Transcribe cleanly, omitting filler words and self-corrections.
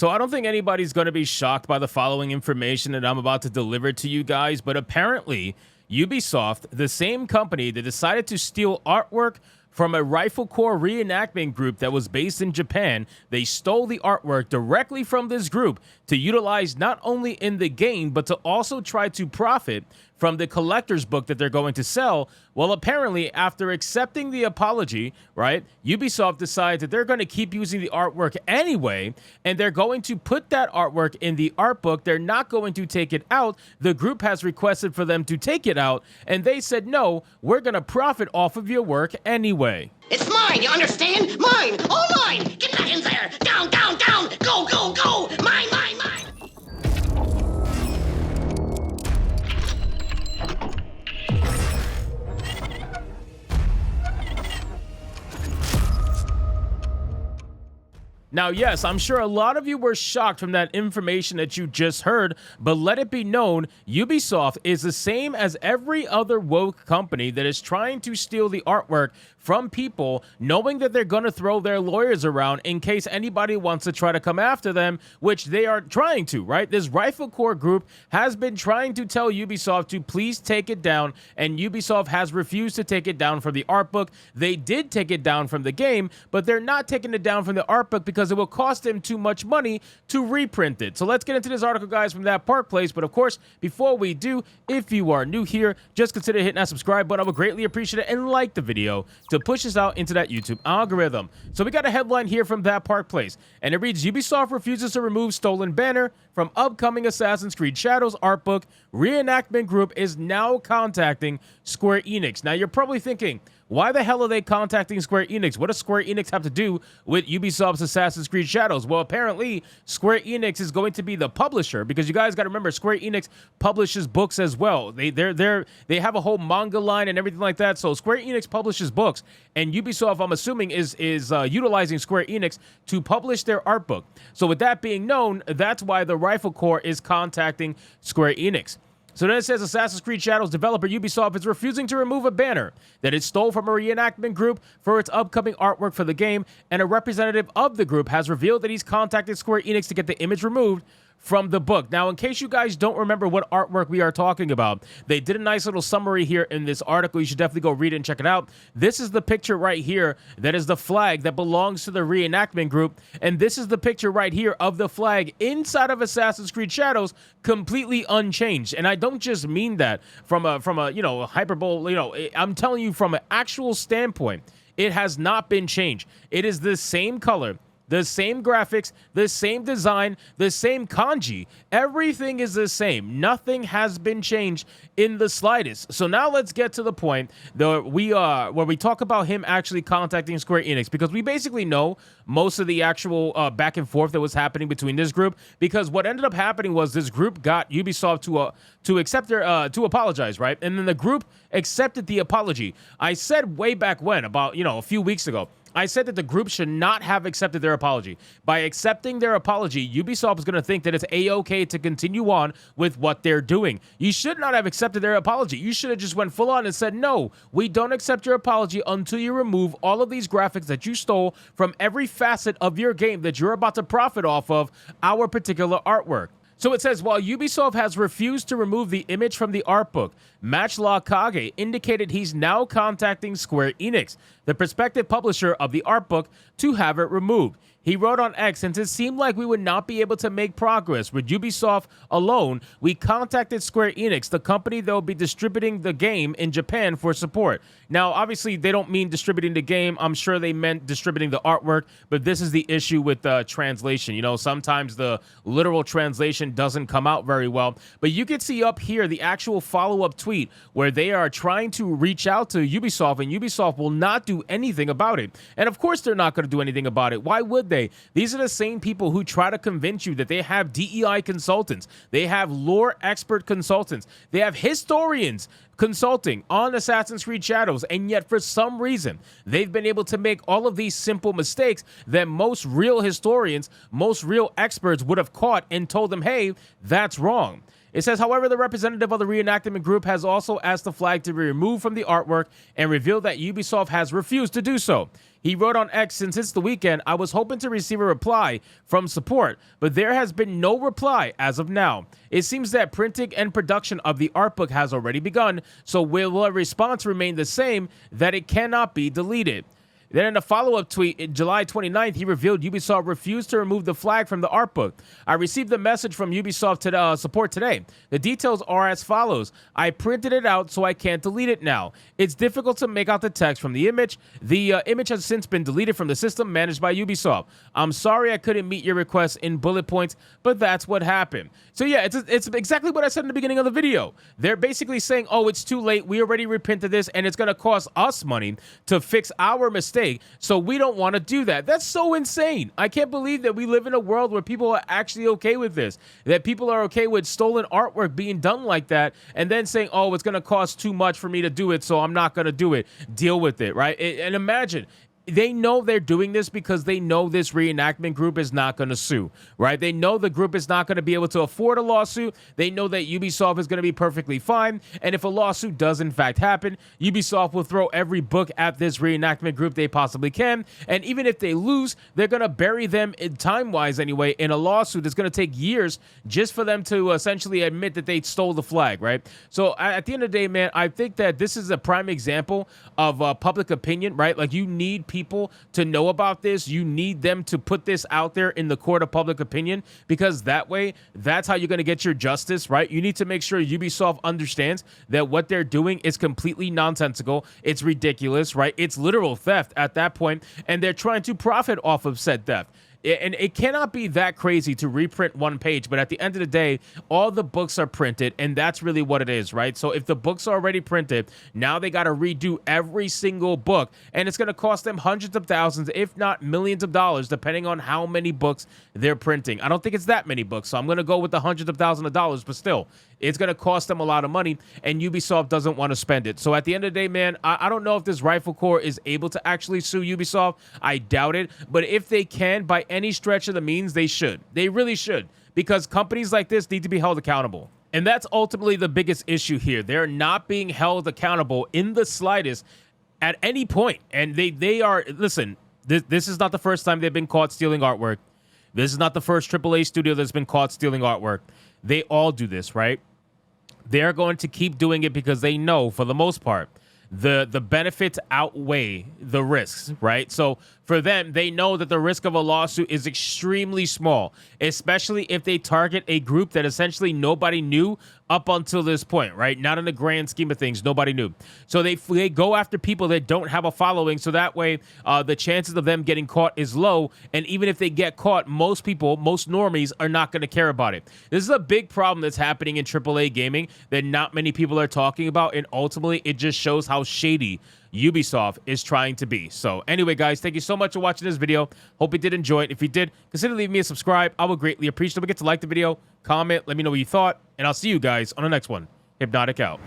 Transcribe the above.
So I don't think anybody's going to be shocked by the following information that I'm about to deliver to you guys, but apparently Ubisoft, the same company that decided to steal artwork from a Rifle Corps reenactment group that was based in Japan, they stole the artwork directly from this group to utilize not only in the game, but to also try to profit from the collector's book that they're going to sell. Well, apparently, after accepting the apology, right, Ubisoft decides that they're going to keep using the artwork anyway, and they're going to put that artwork in the art book. They're not going to take it out. The group has requested for them to take it out, and they said, no, we're going to profit off of your work anyway. It's mine, you understand? Mine! All mine! Get back in there! Down, down, down! Go, go, go! Mine, mine, mine! Now, yes, I'm sure a lot of you were shocked from that information that you just heard, but let it be known, Ubisoft is the same as every other woke company that is trying to steal the artwork from people, knowing that they're going to throw their lawyers around in case anybody wants to try to come after them, which they are trying to, right? This Rifle Corps group has been trying to tell Ubisoft to please take it down, and Ubisoft has refused to take it down from the art book. They did take it down from the game, but they're not taking it down from the art book because it will cost them too much money to reprint it. So let's get into this article, guys, from That Park Place. But of course, before we do, if you are new here, just consider hitting that subscribe button. I would greatly appreciate it, and like the video to push us out into that YouTube algorithm. So we got a headline here from That Park Place, and it reads, Ubisoft refuses to remove stolen banner from upcoming Assassin's Creed Shadows art book. Reenactment group is now contacting Square Enix. Now you're probably thinking, why the hell are they contacting Square Enix? What does Square Enix have to do with Ubisoft's Assassin's Creed Shadows? Well, apparently, Square Enix is going to be the publisher, because you guys got to remember, Square Enix publishes books as well. They have a whole manga line and everything like that. So Square Enix publishes books, and Ubisoft, I'm assuming, is utilizing Square Enix to publish their art book. So with that being known, that's why the Rifle Corps is contacting Square Enix. So then it says Assassin's Creed Shadows developer Ubisoft is refusing to remove a banner that it stole from a reenactment group for its upcoming artwork for the game, and a representative of the group has revealed that he's contacted Square Enix to get the image removed from the book. Now, in case you guys don't remember what artwork we are talking about, they did a nice little summary here in this article. You should definitely go read it and check it out. This is the picture right here that is the flag that belongs to the reenactment group, and this is the picture right here of the flag inside of Assassin's Creed Shadows, completely unchanged. And I don't just mean that from a hyperbole, I'm telling you from an actual standpoint, it has not been changed. It is the same color, the same graphics, the same design, the same kanji. Everything is the same. Nothing has been changed in the slightest. So now let's get to the point where we talk about him actually contacting Square Enix, because we basically know most of the actual back and forth that was happening between this group, because what ended up happening was this group got Ubisoft to accept their to apologize, right? And then the group accepted the apology. I said way back when, about a few weeks ago, I said that the group should not have accepted their apology. By accepting their apology, Ubisoft is going to think that it's A-okay to continue on with what they're doing. You should not have accepted their apology. You should have just went full on and said, no, we don't accept your apology until you remove all of these graphics that you stole from every facet of your game that you're about to profit off of our particular artwork. So it says, while Ubisoft has refused to remove the image from the art book, Matchlaw Kage indicated he's now contacting Square Enix, the prospective publisher of the art book, to have it removed. He wrote on X, since it seemed like we would not be able to make progress with Ubisoft alone, we contacted Square Enix, the company that will be distributing the game in Japan, for support. Now, obviously, they don't mean distributing the game. I'm sure they meant distributing the artwork, but this is the issue with translation. Sometimes the literal translation doesn't come out very well. But you can see up here the actual follow-up tweet where they are trying to reach out to Ubisoft, and Ubisoft will not do anything about it. And of course, they're not going to do anything about it. Why would they? These are the same people who try to convince you that they have DEI consultants, they have lore expert consultants, they have historians consulting on Assassin's Creed Shadows, and yet for some reason they've been able to make all of these simple mistakes that most real historians, most real experts would have caught and told them, hey, that's wrong. It says, however, the representative of the reenactment group has also asked the flag to be removed from the artwork and revealed that Ubisoft has refused to do so. He wrote on X, since it's the weekend, I was hoping to receive a reply from support, but there has been no reply as of now. It seems that printing and production of the art book has already begun, so will a response remain the same, that it cannot be deleted? Then in a follow-up tweet, in July 29th, he revealed Ubisoft refused to remove the flag from the art book. I received a message from Ubisoft support today. The details are as follows. I printed it out, so I can't delete it now. It's difficult to make out the text from the image. The image has since been deleted from the system managed by Ubisoft. I'm sorry I couldn't meet your request in bullet points, but that's what happened. So yeah, it's exactly what I said in the beginning of the video. They're basically saying, oh, it's too late. We already repented this, and it's going to cost us money to fix our mistake. So we don't want to do that. That's so insane. I can't believe that we live in a world where people are actually okay with this, that people are okay with stolen artwork being done like that, and then saying, oh, it's going to cost too much for me to do it, so I'm not going to do it. Deal with it, right? And imagine, they know they're doing this because they know this reenactment group is not going to sue, right? They know the group is not going to be able to afford a lawsuit. They know that Ubisoft is going to be perfectly fine. And if a lawsuit does in fact happen, Ubisoft will throw every book at this reenactment group they possibly can. And even if they lose, they're going to bury them in time-wise anyway in a lawsuit that's going to take years just for them to essentially admit that they stole the flag, right? So at the end of the day, man, I think that this is a prime example of public opinion, right? Like, you need people to know about this. You need them to put this out there in the court of public opinion, because that way, that's how you're going to get your justice, right? You need to make sure Ubisoft understands that what they're doing is completely nonsensical. It's ridiculous, right? It's literal theft at that point, and they're trying to profit off of said theft. And it cannot be that crazy to reprint one page, but at the end of the day, all the books are printed, and that's really what it is, right? So if the books are already printed, now they got to redo every single book, and it's going to cost them hundreds of thousands, if not millions of dollars, depending on how many books they're printing. I don't think it's that many books, so I'm going to go with the hundreds of thousands of dollars, but still, it's going to cost them a lot of money, and Ubisoft doesn't want to spend it. So at the end of the day, man, I don't know if this Rifle Corps is able to actually sue Ubisoft. I doubt it, but if they can, by any stretch of the means, they should. They really should, because companies like this need to be held accountable. And that's ultimately the biggest issue here. They're not being held accountable in the slightest at any point. And they are, listen, this is not the first time they've been caught stealing artwork. This is not the first AAA studio that's been caught stealing artwork. They all do this, right? They're going to keep doing it because they know, for the most part, the benefits outweigh the risks, right? So for them, they know that the risk of a lawsuit is extremely small, especially if they target a group that essentially nobody knew up until this point, right? Not in the grand scheme of things, nobody knew. So they go after people that don't have a following, so that way the chances of them getting caught is low, and even if they get caught, most people, most normies, are not going to care about it. This is a big problem that's happening in AAA gaming that not many people are talking about, and ultimately it just shows how shady Ubisoft is trying to be. So anyway, guys, thank you so much for watching this video. Hope you did enjoy it. If you did, consider leaving me a subscribe. I would greatly appreciate it. Don't forget to like the video, comment, let me know what you thought, and I'll see you guys on the next one. Hypnotic out.